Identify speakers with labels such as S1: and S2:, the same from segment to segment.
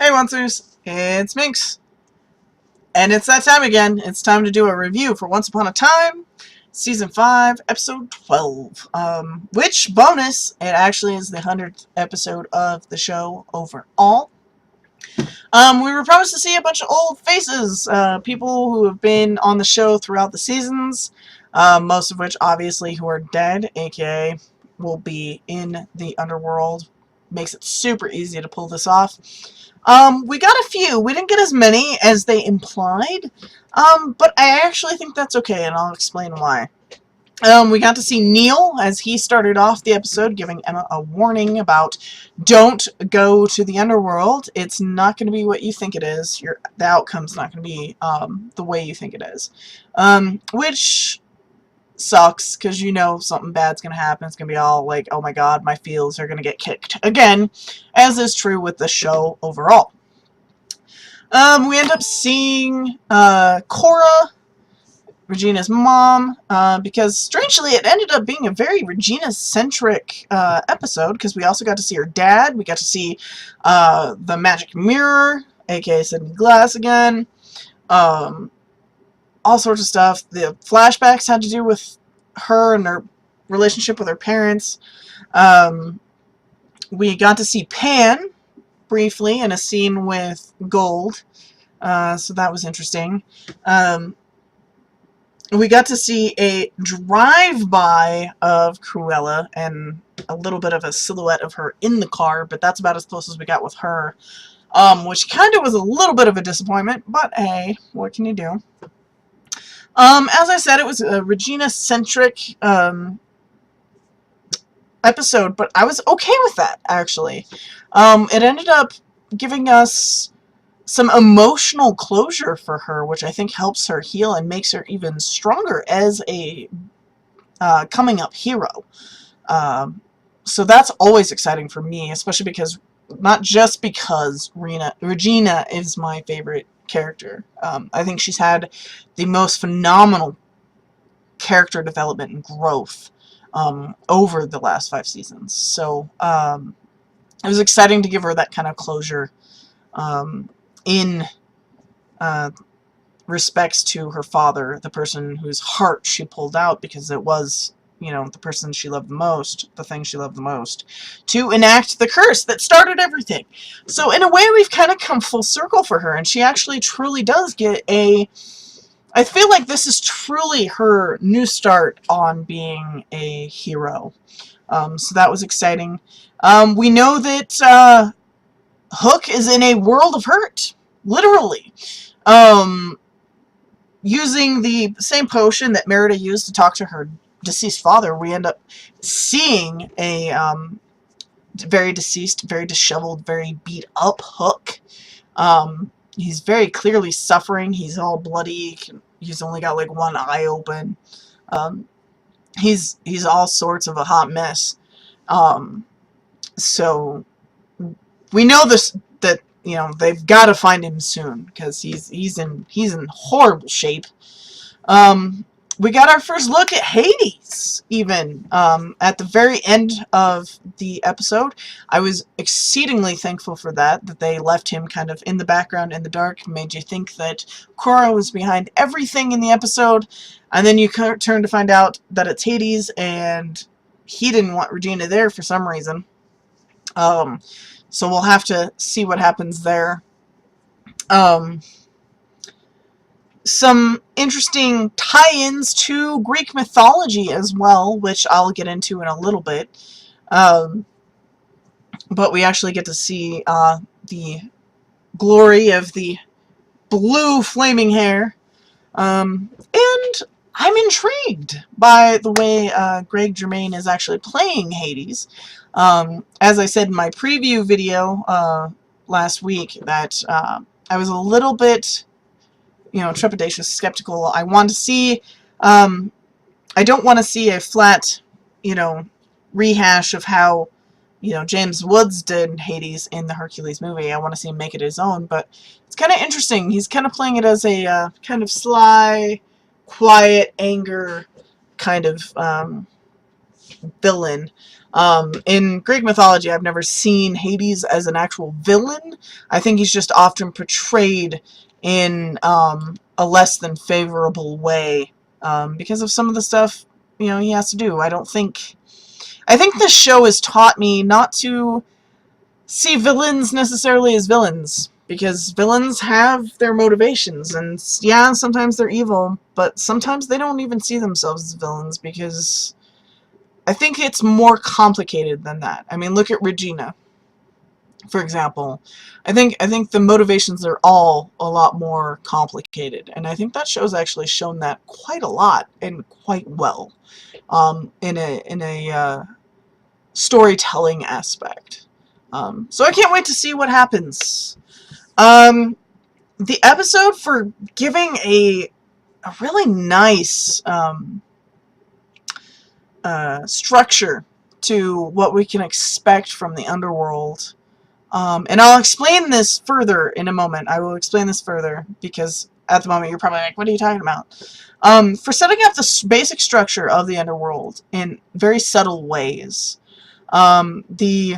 S1: Hey Oncers, it's Minx, and it's that time again. It's time to do a review for Once Upon a Time, Season 5, Episode 12. Which bonus, it actually is the 100th episode of the show overall. We were promised to see a bunch of old faces, people who have been on the show throughout the seasons, most of which obviously who are dead, aka will be in the Underworld. Makes it super easy to pull this off. We got a few. We didn't get as many as they implied, but I actually think that's okay, and I'll explain why. We got to see Neil as he started off the episode giving Emma a warning about don't go to the Underworld. It's not going to be what you think it is. The outcome's not going to be the way you think it is. Which sucks, because you know something bad's going to happen. It's going to be all like, oh my god, my feels are going to get kicked again, as is true with the show overall. We end up seeing Cora, Regina's mom, because strangely it ended up being a very Regina-centric episode, because we also got to see her dad, we got to see the magic mirror, aka Sydney Glass again, all sorts of stuff. The flashbacks had to do with her and her relationship with her parents. We got to see Pan briefly in a scene with Gold, so that was interesting. We got to see a drive-by of Cruella and a little bit of a silhouette of her in the car, but that's about as close as we got with her, which kind of was a little bit of a disappointment, but hey, what can you do? As I said, it was a Regina-centric episode, but I was okay with that, actually. It ended up giving us some emotional closure for her, which I think helps her heal and makes her even stronger as a coming-up hero. So that's always exciting for me, especially because, not just because Regina is my favorite character. I think she's had the most phenomenal character development and growth over the last 5 seasons. So it was exciting to give her that kind of closure in respects to her father, the person whose heart she pulled out because it was, you know, the person she loved the most, the thing she loved the most, to enact the curse that started everything. So in a way, we've kind of come full circle for her, and she actually truly does get I feel like this is truly her new start on being a hero. So that was exciting. We know that Hook is in a world of hurt, literally. Using the same potion that Merida used to talk to her deceased father, we end up seeing a very deceased, very disheveled, very beat up Hook. He's very clearly suffering. He's all bloody. He's only got like one eye open. He's all sorts of a hot mess. So we know that you know they've got to find him soon because he's in horrible shape. We got our first look at Hades, even, at the very end of the episode. I was exceedingly thankful for that they left him kind of in the background, in the dark, made you think that Cora was behind everything in the episode, and then you turn to find out that it's Hades, and he didn't want Regina there for some reason. So we'll have to see what happens there. Some interesting tie-ins to Greek mythology as well, which I'll get into in a little bit. But we actually get to see the glory of the blue flaming hair. And I'm intrigued by the way Greg Germain is actually playing Hades. As I said in my preview video last week, that I was a little bit, you know, trepidatious, skeptical. I want to see, I don't want to see a flat, you know, rehash of how, you know, James Woods did Hades in the Hercules movie. I want to see him make it his own, but it's kind of interesting. He's kind of playing it as a kind of sly, quiet, anger kind of villain. In Greek mythology, I've never seen Hades as an actual villain. I think he's just often portrayed in a less than favorable way because of some of the stuff, you know, he has to do. I think this show has taught me not to see villains necessarily as villains, because villains have their motivations, and yeah, sometimes they're evil, but sometimes they don't even see themselves as villains, because I think it's more complicated than that. I mean, look at Regina, for example. I think the motivations are all a lot more complicated, and I think that show's actually shown that quite a lot and quite well in a storytelling aspect. So I can't wait to see what happens. The episode for giving a really nice structure to what we can expect from the Underworld. And I'll explain this further in a moment. I will explain this further because at the moment you're probably like, what are you talking about? For setting up the basic structure of the Underworld in very subtle ways. The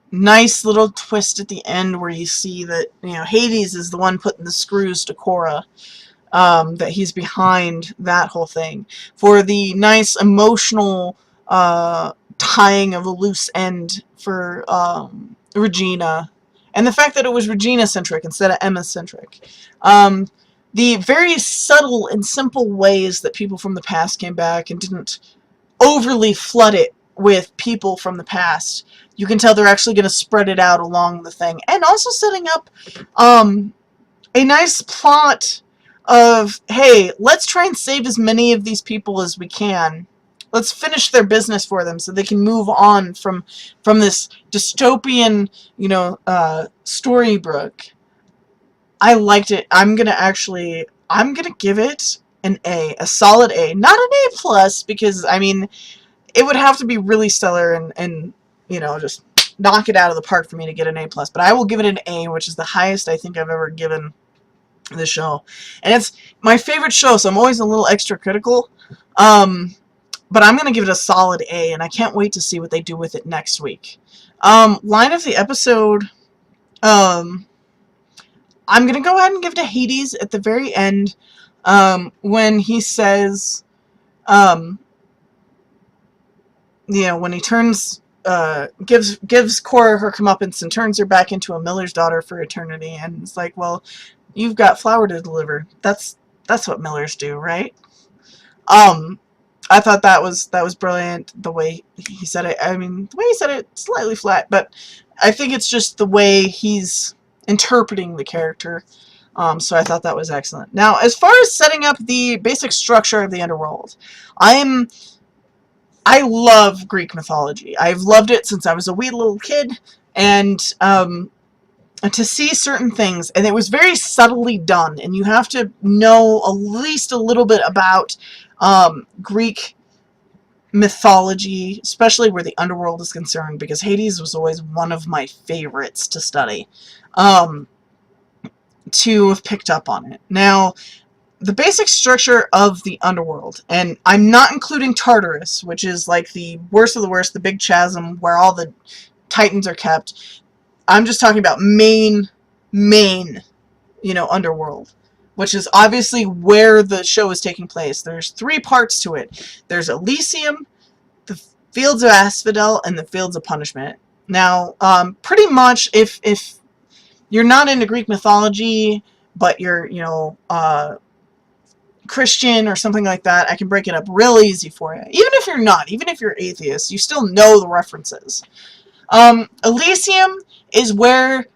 S1: nice little twist at the end where you see that, you know, Hades is the one putting the screws to Korra, that he's behind that whole thing. For the nice emotional tying of a loose end for Regina, and the fact that it was Regina-centric instead of Emma-centric. The very subtle and simple ways that people from the past came back and didn't overly flood it with people from the past. You can tell they're actually going to spread it out along the thing. And also setting up a nice plot of, hey, let's try and save as many of these people as we can. Let's finish their business for them so they can move on from this dystopian, you know, Storybrooke. I liked it. I'm gonna give it an A, a solid A, not an A plus, because I mean, it would have to be really stellar and you know, just knock it out of the park for me to get an A plus. But I will give it an A, which is the highest I think I've ever given this show, and it's my favorite show, so I'm always a little extra critical. But I'm gonna give it a solid A, and I can't wait to see what they do with it next week. Line of the episode. I'm going to go ahead and give to Hades at the very end, when he says, you know, when he turns, gives Korra her comeuppance and turns her back into a miller's daughter for eternity, and it's like, well, you've got flour to deliver. That's what millers do, right? I thought that was brilliant, the way he said it. I mean, the way he said it, slightly flat, but I think it's just the way he's interpreting the character. So I thought that was excellent. Now, as far as setting up the basic structure of the Underworld, I love Greek mythology. I've loved it since I was a wee little kid, and to see certain things, and it was very subtly done, and you have to know at least a little bit about Greek mythology, especially where the Underworld is concerned, because Hades was always one of my favorites to study, to have picked up on it. Now, the basic structure of the Underworld, and I'm not including Tartarus, which is like the worst of the worst, the big chasm where all the titans are kept. I'm just talking about main, you know, Underworld, which is obviously where the show is taking place. There's 3 parts to it. There's Elysium, the Fields of Asphodel, and the Fields of Punishment. Now, pretty much, if you're not into Greek mythology, but you're, you know, Christian or something like that, I can break it up real easy for you. Even if you're not, even if you're atheist, you still know the references. Elysium is where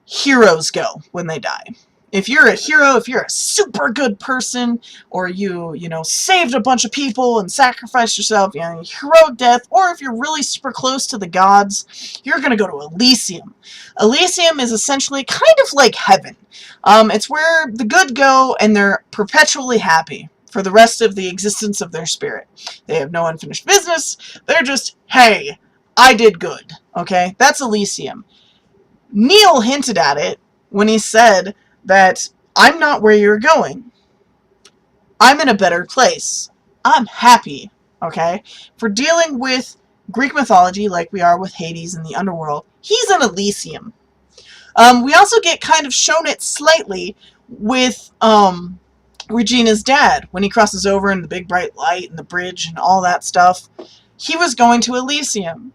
S1: heroes go when they die. If you're a hero, if you're a super good person, or you know, saved a bunch of people and sacrificed yourself, you know, heroic death, or if you're really super close to the gods, you're going to go to Elysium. Elysium is essentially kind of like heaven. It's where the good go, and they're perpetually happy for the rest of the existence of their spirit. They have no unfinished business. They're just, hey, I did good. Okay? That's Elysium. Neil hinted at it when he said that I'm not where you're going. I'm in a better place. I'm happy. okay? For dealing with Greek mythology like we are with Hades in the Underworld. He's an Elysium. We also get kind of shown it slightly with Regina's dad when he crosses over in the big bright light and the bridge and all that stuff. He was going to Elysium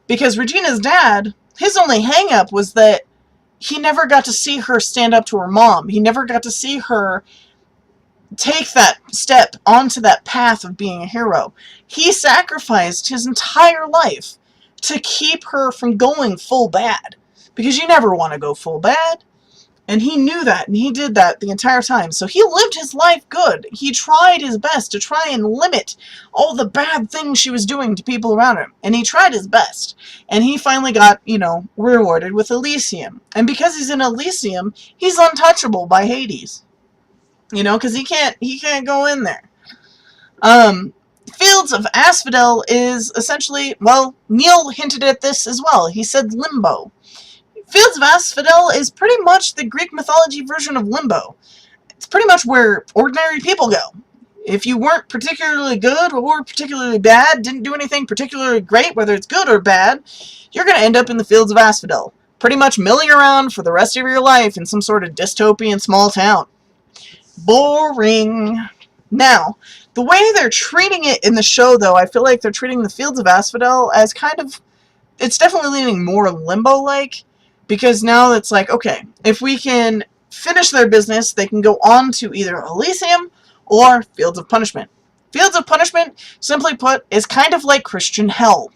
S1: because Regina's dad, his only hang-up was that he never got to see her stand up to her mom. He never got to see her take that step onto that path of being a hero. He sacrificed his entire life to keep her from going full bad. Because you never want to go full bad. And he knew that, and he did that the entire time. So he lived his life good. He tried his best to try and limit all the bad things she was doing to people around him. And he tried his best. And he finally got, you know, rewarded with Elysium. And because he's in Elysium, he's untouchable by Hades. You know, because he can't go in there. Fields of Asphodel is essentially, well, Neil hinted at this as well. He said limbo. Fields of Asphodel is pretty much the Greek mythology version of limbo. It's pretty much where ordinary people go. If you weren't particularly good or particularly bad, didn't do anything particularly great, whether it's good or bad, you're going to end up in the Fields of Asphodel. Pretty much milling around for the rest of your life in some sort of dystopian small town. Boring. Now, the way they're treating it in the show, though, I feel like they're treating the Fields of Asphodel as kind of... It's definitely leaning more limbo-like. Because now it's like, okay, if we can finish their business, they can go on to either Elysium or Fields of Punishment. Fields of Punishment, simply put, is kind of like Christian hell.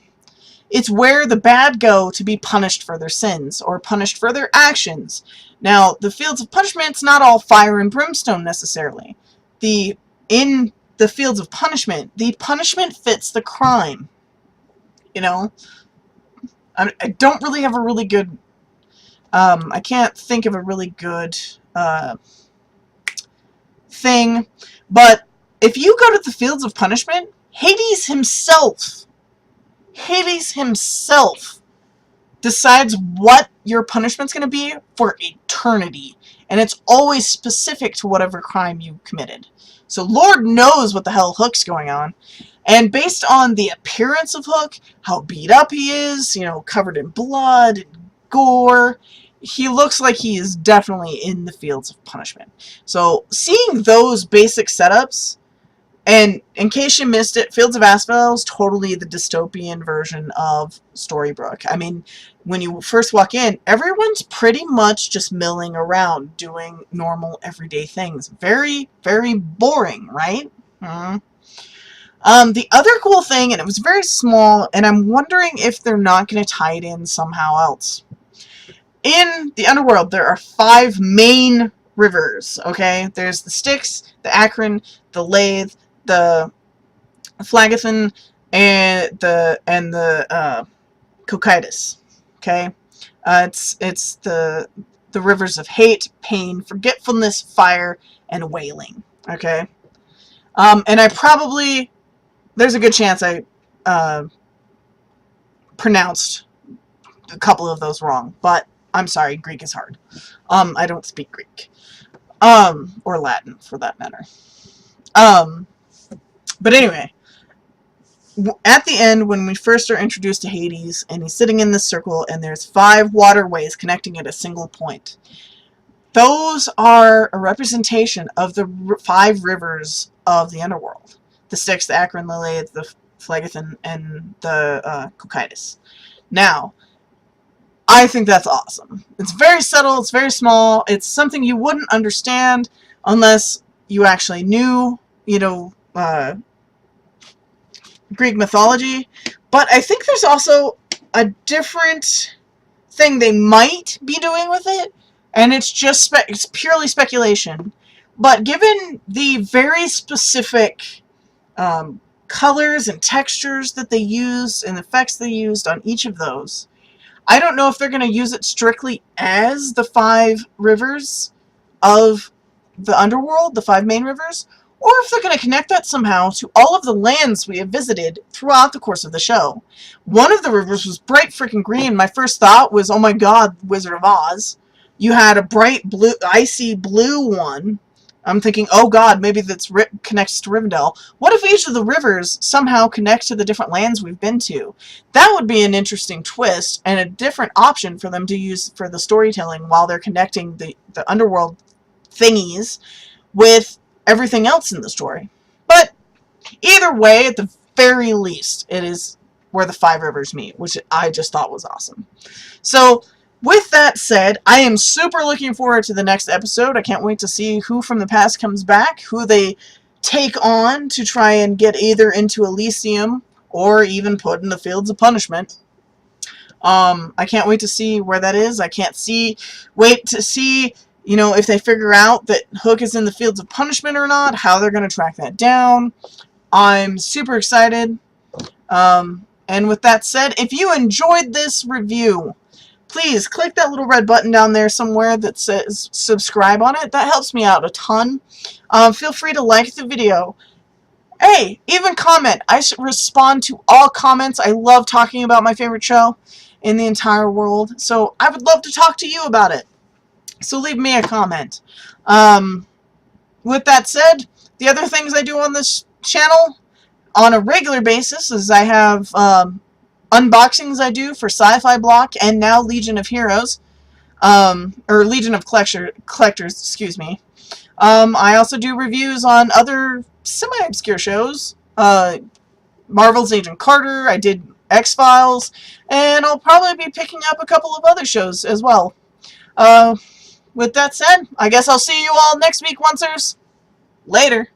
S1: It's where the bad go to be punished for their sins, or punished for their actions. Now, the Fields of Punishment's not all fire and brimstone, necessarily. In the Fields of Punishment, the punishment fits the crime. You know? I don't really have a really good... I can't think of a really good thing, but if you go to the Fields of Punishment, Hades himself decides what your punishment's going to be for eternity, and it's always specific to whatever crime you committed. So Lord knows what the hell Hook's going on. And based on the appearance of Hook, how beat up he is, you know, covered in blood and gore, he looks like he is definitely in the Fields of Punishment. So, seeing those basic setups, and in case you missed it, Fields of Asphodel is totally the dystopian version of Storybrooke. I mean, when you first walk in, everyone's pretty much just milling around, doing normal, everyday things. Very, very boring, right? The other cool thing, and it was very small, and I'm wondering if they're not going to tie it in somehow else. In the Underworld, there are 5 main rivers, okay? There's the Styx, the Akron, the Lathe, the Phlegethon, and the Cocytus, okay? It's the rivers of hate, pain, forgetfulness, fire, and wailing, okay? And I probably... There's a good chance I pronounced a couple of those wrong, but I'm sorry, Greek is hard. I don't speak Greek. Or Latin, for that matter. But anyway, at the end, when we first are introduced to Hades, and he's sitting in this circle, and there's 5 waterways connecting at a single point. Those are a representation of the 5 rivers of the Underworld. The Styx, the Akron, the Lathe, the Phlegethon, and the Cocytus. Now, I think that's awesome. It's very subtle, it's very small, it's something you wouldn't understand unless you actually knew, you know, Greek mythology. But I think there's also a different thing they might be doing with it, and it's just it's purely speculation. But given the very specific colors and textures that they used and effects they used on each of those, I don't know if they're going to use it strictly as the 5 rivers of the Underworld, the 5 main rivers, or if they're going to connect that somehow to all of the lands we have visited throughout the course of the show. One of the rivers was bright freaking green. My first thought was, oh my god, Wizard of Oz. You had a bright blue, icy blue one I'm thinking, oh god, maybe that's connects to Rivendell. What if each of the rivers somehow connects to the different lands we've been to? That would be an interesting twist and a different option for them to use for the storytelling while they're connecting the Underworld thingies with everything else in the story. But either way, at the very least, it is where the five rivers meet, which I just thought was awesome. So, with that said, I am super looking forward to the next episode. I can't wait to see who from the past comes back, who they take on to try and get either into Elysium or even put in the Fields of Punishment. I can't wait to see where that is. I can't wait to see, you know, if they figure out that Hook is in the Fields of Punishment or not, how they're going to track that down. I'm super excited. And with that said, if you enjoyed this review, please click that little red button down there somewhere that says subscribe on it. That helps me out a ton. Feel free to like the video. Hey, even comment. I respond to all comments. I love talking about my favorite show in the entire world. So I would love to talk to you about it. So leave me a comment. With that said, the other things I do on this channel on a regular basis is I have unboxings I do for Sci-Fi Block and now Legion of Heroes, or Legion of Collectors, excuse me. I also do reviews on other semi-obscure shows, Marvel's Agent Carter, I did X-Files, and I'll probably be picking up a couple of other shows as well. With that said, I guess I'll see you all next week, oncers. Later.